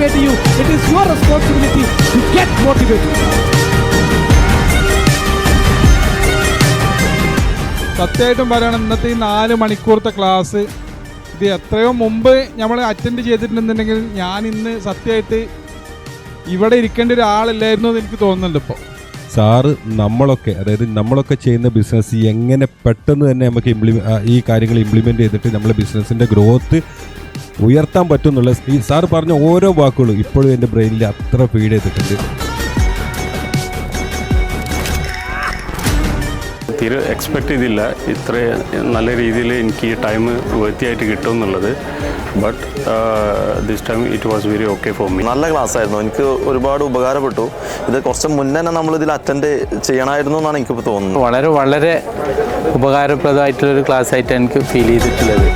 motivate you. It is your responsibility to get motivated. സത്യമായിട്ടും പറയുകയാണ് ഇന്നത്തെ ഈ 4 മണിക്കൂറത്തെ ക്ലാസ് ഇത് എത്രയോ മുമ്പ് നമ്മൾ അറ്റൻഡ് ചെയ്തിട്ടുണ്ടെന്നുണ്ടെങ്കിൽ ഞാൻ ഇന്ന് സത്യമായിട്ട് ഇവിടെ ഇരിക്കേണ്ട ഒരാളില്ലായിരുന്നു എന്ന് എനിക്ക് തോന്നുന്നുണ്ട്. ഇപ്പോൾ സാറ് നമ്മളൊക്കെ ചെയ്യുന്ന ബിസിനസ് എങ്ങനെ പെട്ടെന്ന് തന്നെ നമുക്ക് ഈ കാര്യങ്ങൾ ഇംപ്ലിമെൻ്റ് ചെയ്തിട്ട് നമ്മളെ ബിസിനസ്സിൻ്റെ ഗ്രോത്ത് ഉയർത്താൻ പറ്റും എന്നുള്ള ഈ സാറ് പറഞ്ഞ ഓരോ വാക്കുകളും ഇപ്പോഴും എൻ്റെ ബ്രെയിനിൽ അത്ര ഫീഡ് ചെയ്തിട്ടുണ്ട്. തീരെ എക്സ്പെക്റ്റ് ചെയ്തില്ല ഇത്ര നല്ല രീതിയിൽ എനിക്ക് ഈ ടൈം വൃത്തിയായിട്ട് കിട്ടും എന്നുള്ളത്. But this time it was very okay for me. നല്ല ക്ലാസ് ആയിരുന്നു, എനിക്ക് ഒരുപാട് ഉപകാരപ്പെട്ടു. ഇത് കുറച്ച് മുന്നേ തന്നെ നമ്മളിതിൽ അറ്റൻഡ് ചെയ്യണമായിരുന്നു എന്നാണ് എനിക്കിപ്പോൾ തോന്നുന്നത്. വളരെ വളരെ ഉപകാരപ്രദമായിട്ടുള്ളൊരു ക്ലാസ് ആയിട്ടാണ് എനിക്ക് ഫീൽ ചെയ്തിട്ടുള്ളത്.